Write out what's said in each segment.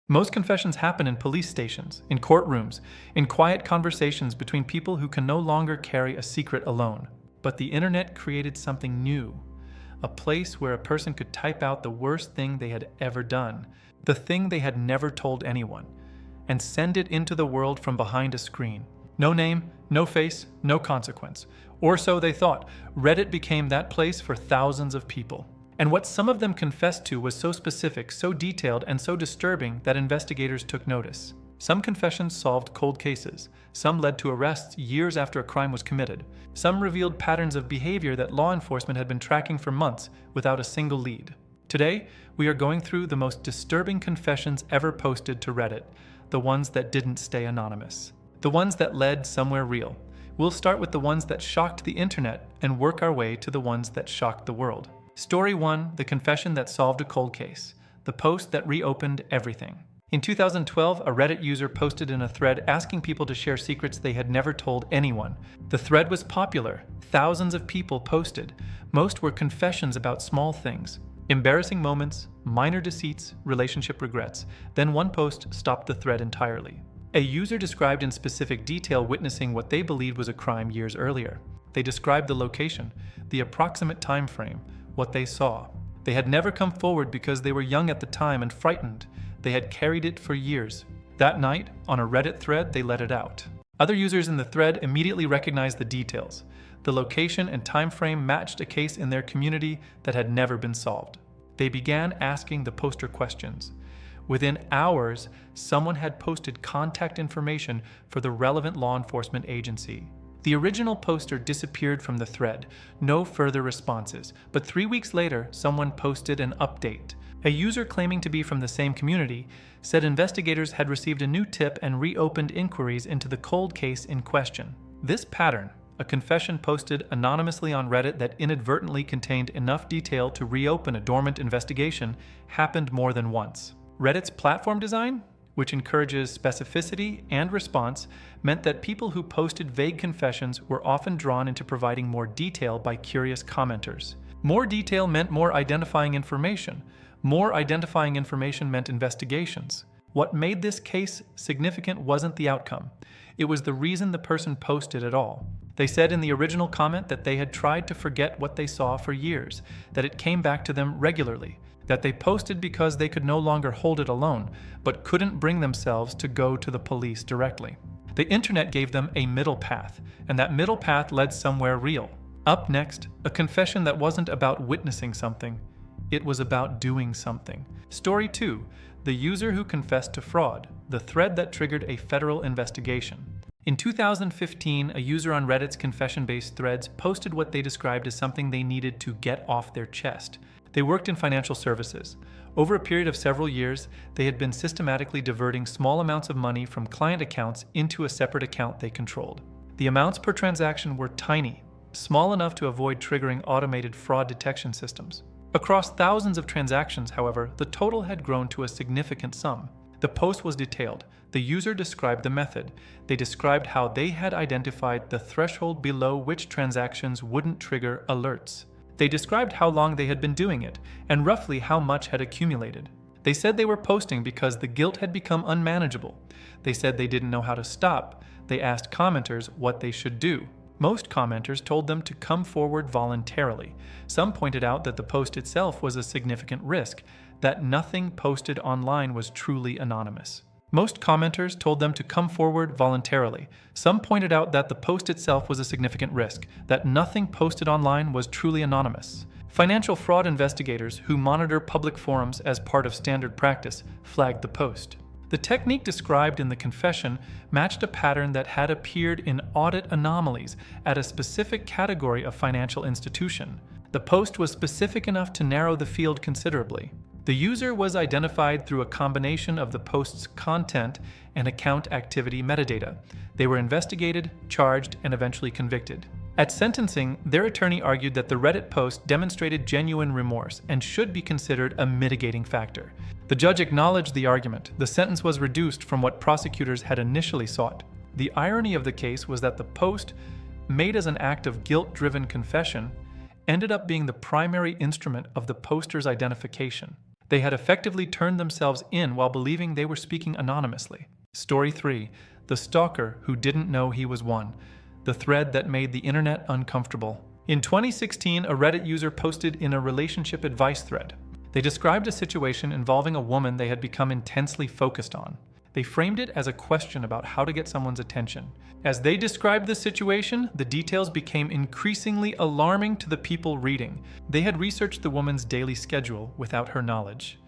Most confessions happen in police stations, in courtrooms, in quiet conversations between people who can no longer carry a secret alone. But the internet created something new, a place where a person could type out the worst thing they had ever done, the thing they had never told anyone, and send it into the world from behind a screen. No name, no face, no consequence. Or so they thought. Reddit became that place for thousands of people. And what some of them confessed to was so specific, so detailed, and so disturbing that investigators took notice. Some confessions solved cold cases. Some led to arrests years after a crime was committed. Some revealed patterns of behavior that law enforcement had been tracking for months without a single lead. Today, we are going through the most disturbing confessions ever posted to Reddit, the ones that didn't stay anonymous. The ones that led somewhere real. We'll start with the ones that shocked the internet and work our way to the ones that shocked the world. Story 1, the confession that solved a cold case. The post that reopened everything. In 2012, a Reddit user posted in a thread asking people to share secrets they had never told anyone. The thread was popular. Thousands of people posted. Most were confessions about small things. Embarrassing moments, minor deceits, relationship regrets. Then one post stopped the thread entirely. A user described in specific detail witnessing what they believed was a crime years earlier. They described the location, the approximate time frame, what they saw. They had never come forward because they were young at the time and frightened. They had carried it for years. That night, on a Reddit thread, they let it out. Other users in the thread immediately recognized the details. The location and time frame matched a case in their community that had never been solved. They began asking the poster questions. Within hours, someone had posted contact information for the relevant law enforcement agency. The original poster disappeared from the thread, no further responses, but 3 weeks later, someone posted an update. A user claiming to be from the same community said investigators had received a new tip and reopened inquiries into the cold case in question. This pattern, a confession posted anonymously on Reddit that inadvertently contained enough detail to reopen a dormant investigation, happened more than once. Reddit's platform design, which encourages specificity and response, meant that people who posted vague confessions were often drawn into providing more detail by curious commenters. More detail meant more identifying information. More identifying information meant investigations. What made this case significant wasn't the outcome. It was the reason the person posted at all. They said in the original comment that they had tried to forget what they saw for years, that it came back to them regularly, that they posted because they could no longer hold it alone, but couldn't bring themselves to go to the police directly. The internet gave them a middle path, and that middle path led somewhere real. Up next, a confession that wasn't about witnessing something. It was about doing something. Story 2, the user who confessed to fraud, the thread that triggered a federal investigation. In 2015, a user on Reddit's confession-based threads posted what they described as something they needed to get off their chest. They worked in financial services. Over a period of several years, they had been systematically diverting small amounts of money from client accounts into a separate account they controlled. The amounts per transaction were tiny, small enough to avoid triggering automated fraud detection systems. Across thousands of transactions, however, the total had grown to a significant sum. The post was detailed. The user described the method. They described how they had identified the threshold below which transactions wouldn't trigger alerts. They described how long they had been doing it, and roughly how much had accumulated. They said they were posting because the guilt had become unmanageable. They said they didn't know how to stop. They asked commenters what they should do. Most commenters told them to come forward voluntarily. Some pointed out that the post itself was a significant risk, that nothing posted online was truly anonymous. Most commenters told them to come forward voluntarily. Some pointed out that the post itself was a significant risk, that nothing posted online was truly anonymous. Financial fraud investigators who monitor public forums as part of standard practice flagged the post. The technique described in the confession matched a pattern that had appeared in audit anomalies at a specific category of financial institution. The post was specific enough to narrow the field considerably. The user was identified through a combination of the post's content and account activity metadata. They were investigated, charged, and eventually convicted. At sentencing, their attorney argued that the Reddit post demonstrated genuine remorse and should be considered a mitigating factor. The judge acknowledged the argument. The sentence was reduced from what prosecutors had initially sought. The irony of the case was that the post, made as an act of guilt-driven confession, ended up being the primary instrument of the poster's identification. They had effectively turned themselves in while believing they were speaking anonymously. Story 3. The Stalker Who Didn't Know He Was One. The thread that made the internet uncomfortable. In 2016, a Reddit user posted in a relationship advice thread. They described a situation involving a woman they had become intensely focused on. They framed it as a question about how to get someone's attention. As they described the situation, the details became increasingly alarming to the people reading. They had researched the woman's daily schedule without her knowledge.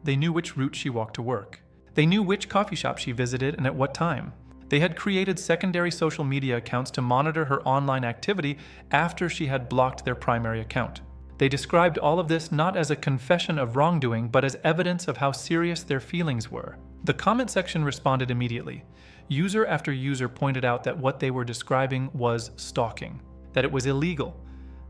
They knew which route she walked to work. They knew which coffee shop she visited and at what time. They had created secondary social media accounts to monitor her online activity after she had blocked their primary account. They described all of this not as a confession of wrongdoing, but as evidence of how serious their feelings were. The comment section responded immediately. User after user pointed out that what they were describing was stalking, that it was illegal,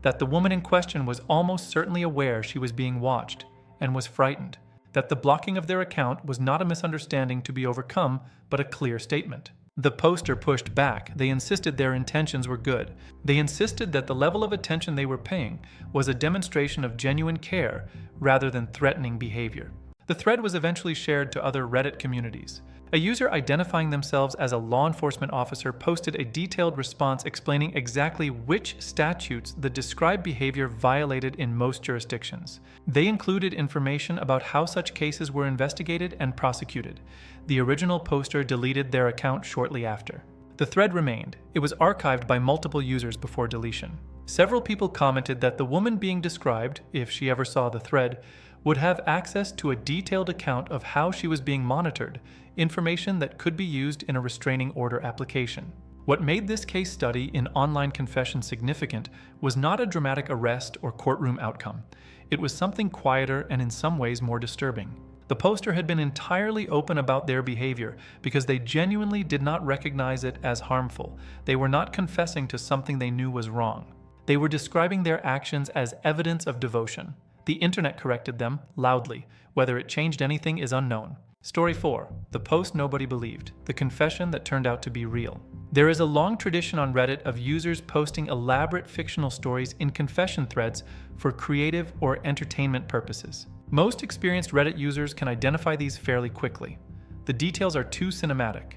that the woman in question was almost certainly aware she was being watched and was frightened, that the blocking of their account was not a misunderstanding to be overcome, but a clear statement. The poster pushed back. They insisted their intentions were good. They insisted that the level of attention they were paying was a demonstration of genuine care rather than threatening behavior. The thread was eventually shared to other Reddit communities. A user identifying themselves as a law enforcement officer posted a detailed response explaining exactly which statutes the described behavior violated in most jurisdictions. They included information about how such cases were investigated and prosecuted. The original poster deleted their account shortly after. The thread remained. It was archived by multiple users before deletion. Several people commented that the woman being described, if she ever saw the thread, would have access to a detailed account of how she was being monitored, information that could be used in a restraining order application. What made this case study in online confession significant was not a dramatic arrest or courtroom outcome. It was something quieter and in some ways more disturbing. The poster had been entirely open about their behavior because they genuinely did not recognize it as harmful. They were not confessing to something they knew was wrong. They were describing their actions as evidence of devotion. The internet corrected them loudly. Whether it changed anything is unknown. Story 4. The post nobody believed. The confession that turned out to be real. There is a long tradition on Reddit of users posting elaborate fictional stories in confession threads for creative or entertainment purposes. Most experienced Reddit users can identify these fairly quickly. The details are too cinematic.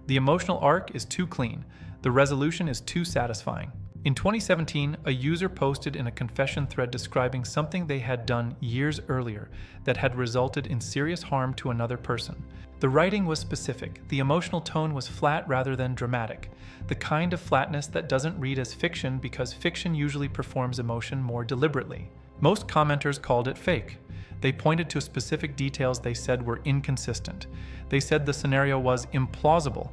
The emotional arc is too clean. The resolution is too satisfying. In 2017, a user posted in a confession thread describing something they had done years earlier that had resulted in serious harm to another person. The writing was specific. The emotional tone was flat rather than dramatic, the kind of flatness that doesn't read as fiction because fiction usually performs emotion more deliberately. Most commenters called it fake. They pointed to specific details they said were inconsistent. They said the scenario was implausible.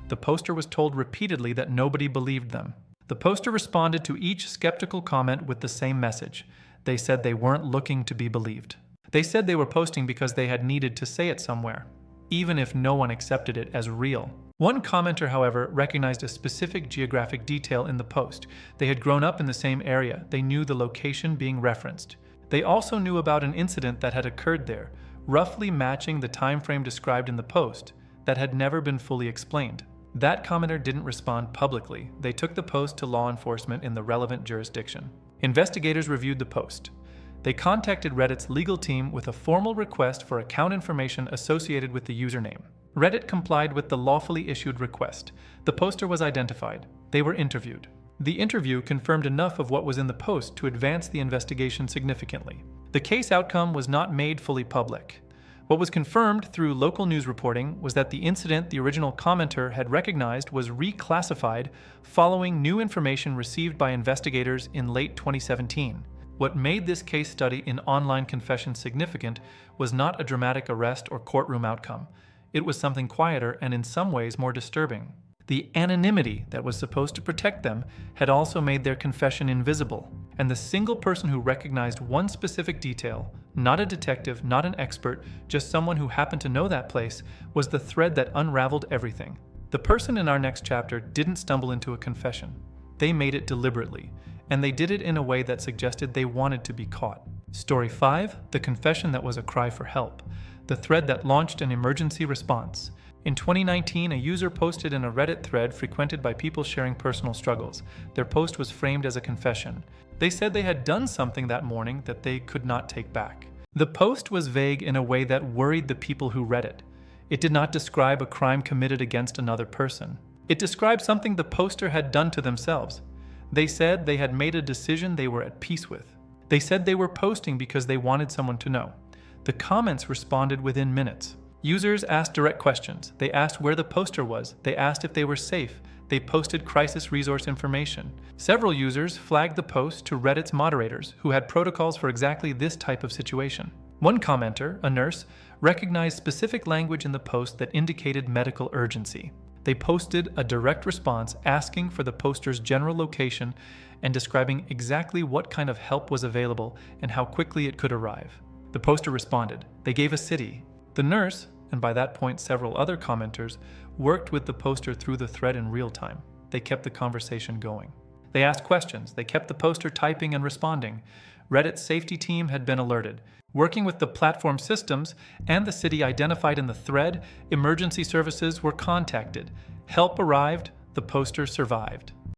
The poster was told repeatedly that nobody believed them. The poster responded to each skeptical comment with the same message. They said they weren't looking to be believed. They said they were posting because they had needed to say it somewhere, even if no one accepted it as real. One commenter, however, recognized a specific geographic detail in the post. They had grown up in the same area. They knew the location being referenced. They also knew about an incident that had occurred there, roughly matching the time frame described in the post, that had never been fully explained. That commenter didn't respond publicly. They took the post to law enforcement in the relevant jurisdiction. Investigators reviewed the post. They contacted Reddit's legal team with a formal request for account information associated with the username. Reddit complied with the lawfully issued request. The poster was identified. They were interviewed. The interview confirmed enough of what was in the post to advance the investigation significantly. The case outcome was not made fully public. What was confirmed through local news reporting was that the incident the original commenter had recognized was reclassified following new information received by investigators in late 2017. What made this case study in online confession significant was not a dramatic arrest or courtroom outcome. It was something quieter and in some ways more disturbing. The anonymity that was supposed to protect them had also made their confession invisible, and the single person who recognized one specific detail, not a detective, not an expert, just someone who happened to know that place, was the thread that unraveled everything. The person in our next chapter didn't stumble into a confession. They made it deliberately, and they did it in a way that suggested they wanted to be caught. Story 5, the confession that was a cry for help, the thread that launched an emergency response. In 2019, a user posted in a Reddit thread frequented by people sharing personal struggles. Their post was framed as a confession. They said they had done something that morning that they could not take back. The post was vague in a way that worried the people who read it. It did not describe a crime committed against another person. It described something the poster had done to themselves. They said they had made a decision they were at peace with. They said they were posting because they wanted someone to know. The comments responded within minutes. Users asked direct questions. They asked where the poster was. They asked if they were safe. They posted crisis resource information. Several users flagged the post to Reddit's moderators, who had protocols for exactly this type of situation. One commenter, a nurse, recognized specific language in the post that indicated medical urgency. They posted a direct response asking for the poster's general location and describing exactly what kind of help was available and how quickly it could arrive. The poster responded. They gave a city. The nurse, and by that point several other commenters, worked with the poster through the thread in real time. They kept the conversation going. They asked questions. They kept the poster typing and responding. Reddit's safety team had been alerted. Working with the platform systems and the city identified in the thread, emergency services were contacted. Help arrived. The poster survived.